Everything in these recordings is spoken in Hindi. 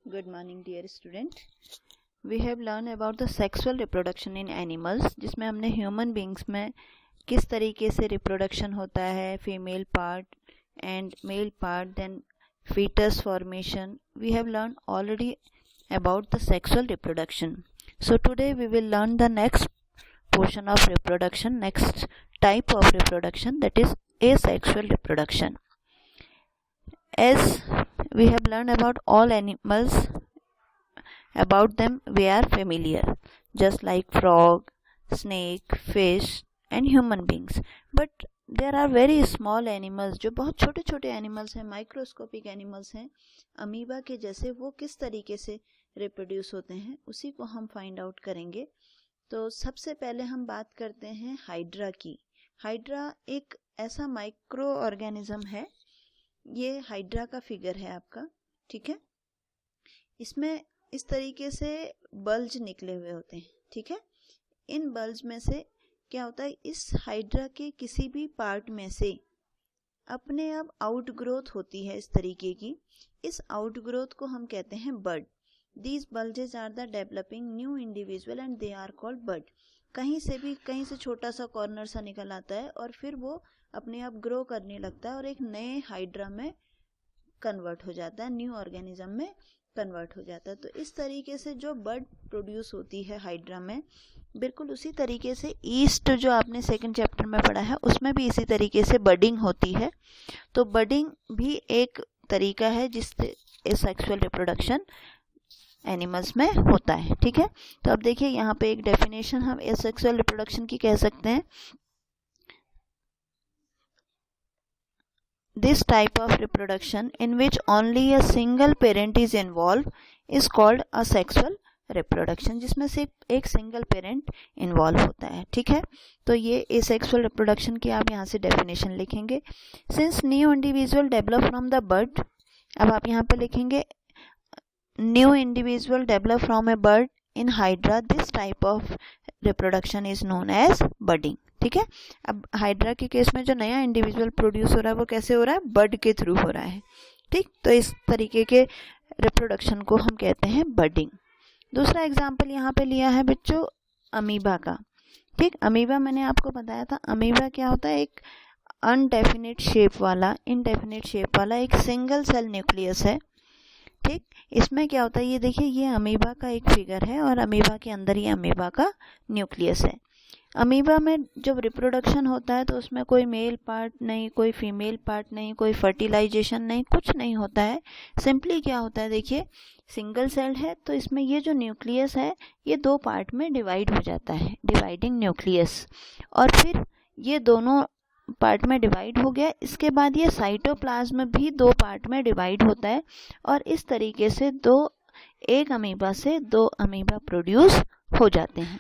Good morning dear student. We have learned about the sexual reproduction in animals, जिसमें हमने ह्यूमन बींग्स में किस तरीके से रिप्रोडक्शन होता है, female part and male part, then fetus formation. We have learned already about the sexual reproduction. So today we will learn the next portion of reproduction, next type of reproduction, that is asexual reproduction. As we have learned about all animals, about them we are familiar, just like frog, snake, fish and human beings. But there are very small animals, जो बहुत छोटे छोटे एनिमल्स हैं, माइक्रोस्कोपिक एनिमल्स हैं, अमीबा के जैसे, वो किस तरीके से रिप्रोड्यूस होते हैं उसी को हम फाइंड आउट करेंगे. तो सबसे पहले हम बात करते हैं हाइड्रा की. हाइड्रा एक ऐसा माइक्रो ऑर्गेनिज्म है, ये हाइड्रा का फिगर है आपका, ठीक है. इसमें इस तरीके से बल्ज निकले हुए होते हैं, ठीक है. इन बल्ज में से क्या होता है, इस हाइड्रा के किसी भी पार्ट में से अपने आप आउटग्रोथ होती है इस तरीके की. इस आउटग्रोथ को हम कहते हैं bud. These bulges are the developing new individual and they are called bud. कहीं से छोटा सा कॉर्नर सा निकल आता है और फिर वो अपने आप ग्रो करने लगता है और एक नए हाइड्रा में कन्वर्ट हो जाता है, न्यू ऑर्गेनिज्म में कन्वर्ट हो जाता है. तो इस तरीके से जो बड प्रोड्यूस होती है हाइड्रा में, बिल्कुल उसी तरीके से ईस्ट जो आपने सेकंड चैप्टर में पढ़ा है उसमें भी इसी तरीके से बडिंग होती है. तो बडिंग भी एक तरीका है जिससे सेक्सुअल रिप्रोडक्शन एनिमल्स में होता है, ठीक है. तो अब देखिए यहाँ पे एक डेफिनेशन हम एसेक्सुअल रिप्रोडक्शन की कह सकते हैं. This type of reproduction in which only a single parent is involved is called asexual reproduction, जिसमें सिर्फ एक सिंगल पेरेंट इन्वॉल्व होता है, ठीक है. तो ये asexual reproduction की आप यहाँ से डेफिनेशन लिखेंगे. Since new individual develop from the bud, अब आप यहाँ पे लिखेंगे new individual develop from a bud in hydra, this type of reproduction is known as budding, ठीक है. अब हाइड्रा के केस में जो नया इंडिविजुअल प्रोड्यूस हो रहा है वो कैसे हो रहा है, बड के थ्रू हो रहा है, ठीक. तो इस तरीके के रिप्रोडक्शन को हम कहते हैं बडिंग. दूसरा एग्जांपल यहाँ पे लिया है बच्चों अमीबा का, ठीक. अमीबा मैंने आपको बताया था, अमीबा क्या होता है, एक अनडेफिनेट शेप वाला, इनडेफिनेट शेप वाला एक सिंगल सेल न्यूक्लियस है, ठीक. इसमें क्या होता है, ये देखिए ये अमीबा का एक फिगर है और अमीबा के अंदर ये अमीबा का न्यूक्लियस है. अमीबा में जब रिप्रोडक्शन होता है तो उसमें कोई मेल पार्ट नहीं, कोई फीमेल पार्ट नहीं, कोई फर्टिलाइजेशन नहीं, कुछ नहीं होता है. सिंपली क्या होता है, देखिए सिंगल सेल है तो इसमें ये जो न्यूक्लियस है ये दो पार्ट में डिवाइड हो जाता है, डिवाइडिंग न्यूक्लियस. और फिर ये दोनों पार्ट में डिवाइड हो गया, इसके बाद ये साइटोप्लाज्म भी दो पार्ट में डिवाइड होता है और इस तरीके से एक अमीबा से दो अमीबा प्रोड्यूस हो जाते हैं.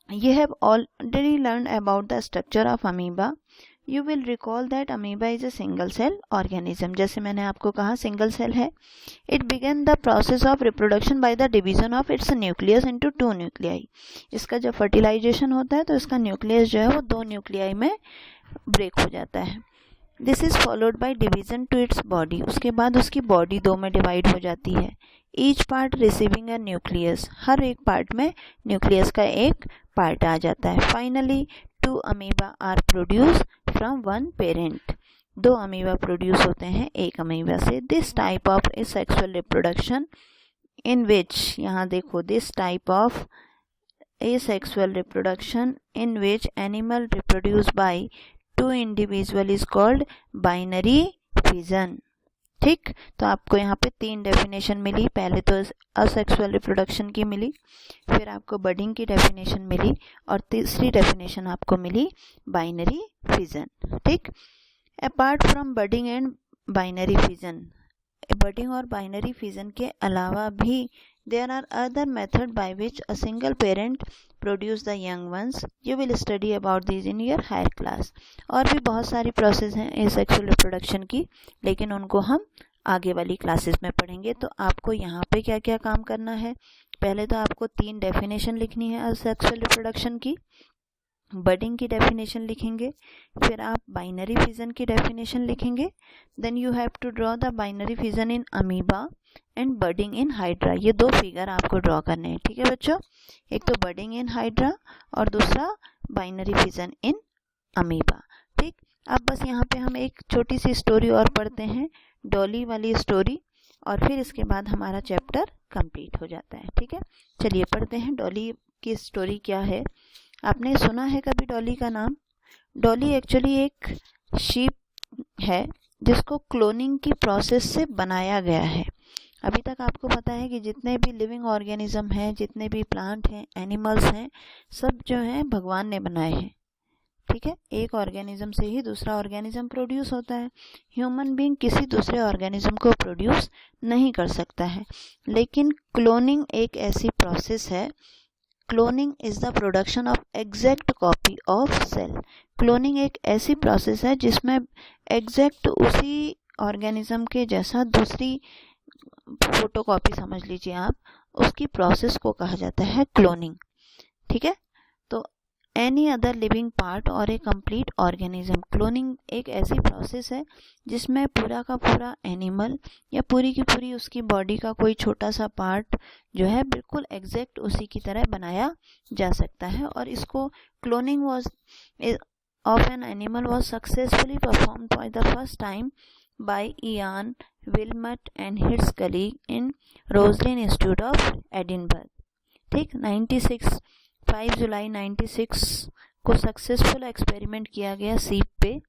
You have already learned about the structure of amoeba. You will recall that amoeba is a single cell organism. जैसे मैंने आपको कहा सिंगल सेल है. It began the process of reproduction by the division of its nucleus into two nuclei. इसका जब फर्टिलाइजेशन होता है तो इसका न्यूक्लियस जो है वो दो न्यूक्लियाई में ब्रेक हो जाता है. This is followed by division to its body. उसके बाद उसकी बॉडी दो में डिवाइड हो जाती है. Each part receiving a nucleus. हर एक पार्ट में न्यूक्लियस का एक पार्ट आ जाता है. Finally two amoeba are produce from one parent. दो अमीबा प्रोड्यूस होते हैं एक अमीबा से. This type of asexual reproduction in which, यहाँ देखो, this type of asexual reproduction in which animal reproduce by two individual is called binary fission, ठीक. तो आपको यहाँ पे तीन डेफिनेशन मिली. पहले तो असेक्सुअल रिप्रोडक्शन की मिली, फिर आपको बडिंग की डेफिनेशन मिली और तीसरी डेफिनेशन आपको मिली बाइनरी फिजन, ठीक. Apart from budding and binary fission, budding और बाइनरी फिजन के अलावा भी there are other method by which a single parent produce the young ones. You will study about these in your higher class. और भी बहुत सारी प्रोसेस हैं asexual reproduction की, लेकिन उनको हम आगे वाली क्लासेस में पढ़ेंगे. तो आपको यहाँ पे क्या क्या काम करना है, पहले तो आपको तीन डेफिनेशन लिखनी है asexual reproduction की. बडिंग की डेफिनेशन लिखेंगे, फिर आप बाइनरी फिजन की डेफिनेशन लिखेंगे. Then you have to draw the binary fission in amoeba and budding in hydra. ये दो फिगर आपको ड्रॉ करने हैं, ठीक है बच्चों। एक तो बर्डिंग इन हाइड्रा और दूसरा बाइनरी फिजन इन अमीबा। ठीक, अब बस यहाँ पे हम एक छोटी सी स्टोरी और पढ़ते हैं, डॉली वाली स्टोरी, और फिर इसके बाद हमारा चैप्टर कंप्लीट हो जाता है। ठीक है, चलिए पढ़ते हैं डॉली की स्टोरी क्या है। आपने सुना है कभी डॉली का नाम? डॉली एक्चुअली एक शीप है जिसको क्लोनिंग की प्रोसेस से बनाया गया है। अभी तक आपको पता है कि जितने भी लिविंग ऑर्गेनिज्म हैं, जितने भी प्लांट हैं, एनिमल्स हैं, सब जो हैं भगवान ने बनाए हैं। ठीक है, एक ऑर्गेनिज्म से ही दूसरा ऑर्गेनिज्म प्रोड्यूस होता है। ह्यूमन बीइंग किसी दूसरे ऑर्गेनिज्म को प्रोड्यूस नहीं कर सकता है, लेकिन क्लोनिंग एक ऐसी प्रोसेस है। Cloning is the production of exact copy of cell. Cloning एक ऐसी प्रोसेस है जिसमें एग्जैक्ट उसी ऑर्गेनिज्म के जैसा दूसरी फोटोकॉपी समझ लीजिए आप, उसकी प्रोसेस को कहा जाता है क्लोनिंग। ठीक है, तो एनी अदर लिविंग पार्ट और ए कंप्लीट ऑर्गेनिज्म। क्लोनिंग एक ऐसी प्रोसेस है जिसमें पूरा का पूरा एनिमल या पूरी की पूरी उसकी बॉडी का कोई छोटा सा पार्ट जो है बिल्कुल एग्जैक्ट उसी की तरह बनाया जा सकता है। और इसको cloning was of an animal was successfully performed for the first time by Ian Wilmut and his colleague in Roslin institute of Edinburgh. ठीक, 5 जुलाई 96 को सक्सेसफुल एक्सपेरिमेंट किया गया सीप पे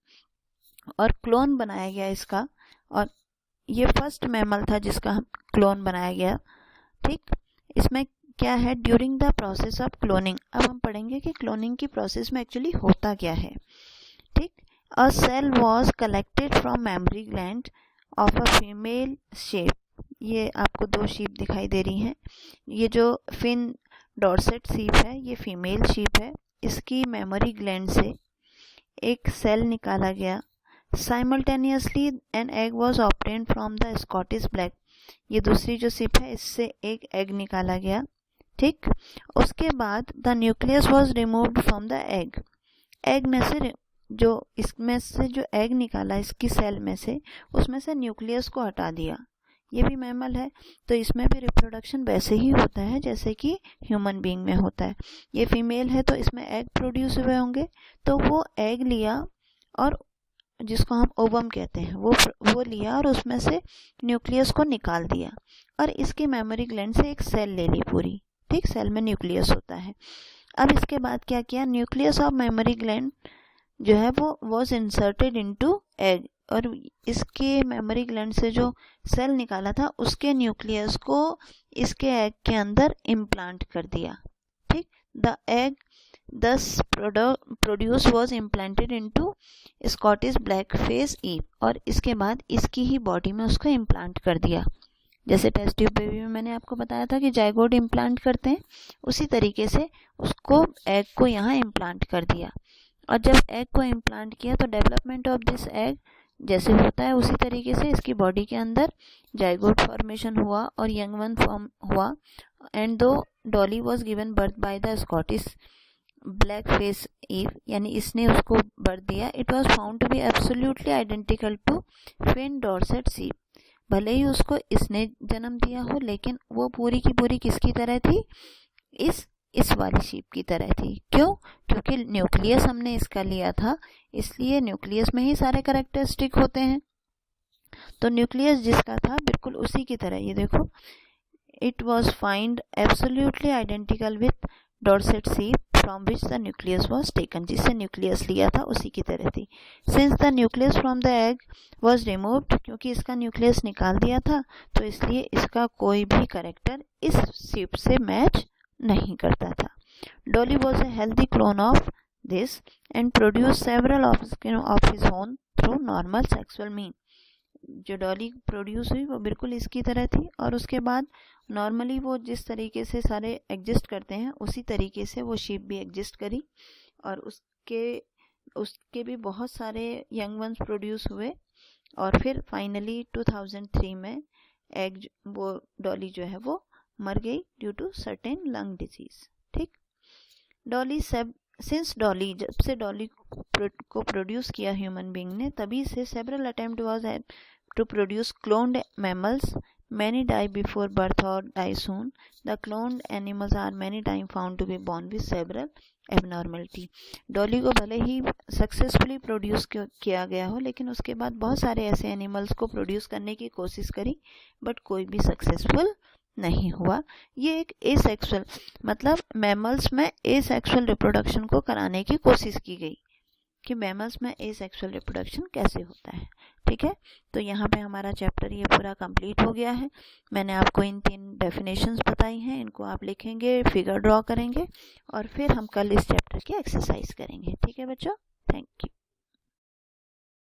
और क्लोन बनाया गया इसका, और ये फर्स्ट मैमल था जिसका क्लोन बनाया गया। ठीक, इसमें क्या है, during the process of cloning, अब हम पढ़ेंगे कि क्लोनिंग की प्रोसेस में एक्चुअली होता क्या है। ठीक, a cell was collected from mammary gland of a female sheep. ये आपको दो शीप दिखाई दे रही हैं। ये जो फिन डॉर्सेट शीप है ये फीमेल शीप है। इसकी मेमोरी ग्लैंड से एक सेल निकाला गया। Simultaneously an egg was obtained from the Scottish black. ये दूसरी जो शीप है इससे एक एग निकाला गया। ठीक, उसके बाद the nucleus was removed from the egg. Egg में से जो इसमें से जो एग निकाला इसकी सेल में से, उसमें से न्यूक्लियस को हटा दिया। ये भी मैमल है, तो इसमें भी रिप्रोडक्शन वैसे ही होता है जैसे कि ह्यूमन बीइंग में होता है। ये फीमेल है तो इसमें एग प्रोड्यूस हुए होंगे, तो वो एग लिया और जिसको हम ओवम कहते हैं वो लिया और उसमें से न्यूक्लियस को निकाल दिया और इसकी मेमोरी ग्लैंड से एक सेल ले ली पूरी। ठीक, सेल में न्यूक्लियस होता है। अब इसके बाद क्या किया, न्यूक्लियस ऑफ मेमोरी ग्लैंड जो है वो वॉज इंसर्टेड इनटू एग, और इसके मेमोरी ग्लैंड से जो सेल निकाला था उसके न्यूक्लियस को इसके एग के अंदर इम्प्लांट कर दिया। ठीक, the egg thus produce was implanted into Scottish black face ewe, और इसके बाद इसकी ही बॉडी में उसको इम्प्लांट कर दिया। जैसे टेस्ट ट्यूब बेबी में मैंने आपको बताया था कि जाइगोट इम्प्लांट करते हैं, उसी तरीके से उसको एग को यहाँ इम्प्लांट कर दिया। और जब एग को इम्प्लांट किया तो डेवलपमेंट ऑफ दिस एग जैसे होता है उसी तरीके से इसकी बॉडी के अंदर जाइगोट फॉर्मेशन हुआ और यंग वन फॉर्म हुआ। And though Dolly was given birth by the Scottish black face ewe, यानी इसने उसको बर्थ दिया। It was found to be absolutely identical to Finn Dorset sheep. भले ही उसको इसने जन्म दिया हो लेकिन वो पूरी की पूरी किसकी तरह थी, इस वाली शीप की तरह थी। क्यों? क्योंकि न्यूक्लियस हमने इसका लिया था, इसलिए न्यूक्लियस में ही सारे कैरेक्टरिस्टिक होते हैं। तो न्यूक्लियस जिसका था बिल्कुल उसी की तरह, ये देखो, it was find absolutely identical with Dorset sheep from which the nucleus was taken. जिससे न्यूक्लियस लिया था उसी की तरह थी। Since the nucleus from the egg was removed, क्योंकि इसका न्यूक्लियस निकाल दिया था तो इसलिए इसका कोई भी कैरेक्टर इस शीप से मैच नहीं करता था। Dolly was a healthy clone of this and produce several of his own through normal sexual mean. जो डॉली प्रोड्यूस हुई वो बिल्कुल इसकी तरह थी और उसके बाद नॉर्मली वो जिस तरीके से सारे एग्जिस्ट करते हैं उसी तरीके से वो शीप भी एग्जिस्ट करी और उसके भी बहुत सारे यंग वंस प्रोड्यूस हुए। और फिर फाइनली 2003 में वो डॉली जो है वो मर गई due to certain lung disease. ठीक, डॉली सिंस डॉली, जब से डॉली को प्रोड्यूस किया ह्यूमन बीइंग ने, तभी से several attempt was to produce cloned mammals many die before birth or die soon. The cloned animals are many times found to be born with several abnormality. Dolly को भले ही सक्सेसफुली प्रोड्यूस किया गया हो, लेकिन उसके बाद बहुत सारे ऐसे एनिमल्स को प्रोड्यूस करने की कोशिश करी, बट कोई भी सक्सेसफुल नहीं हुआ. ये एक एसेक्सुअल, मतलब मैमल्स में एसेक्सुअल रिप्रोडक्शन को कराने की कोशिश की गई कि मैमल्स में एसेक्सुअल रिप्रोडक्शन कैसे होता है. ठीक है, तो यहाँ पे हमारा चैप्टर ये पूरा कंप्लीट हो गया है. मैंने आपको इन 3 डेफिनेशंस बताई हैं, इनको आप लिखेंगे, फिगर ड्रॉ करेंगे और फिर हम कल इस चैप्टर की एक्सरसाइज करेंगे. ठीक है बच्चों, थैंक यू.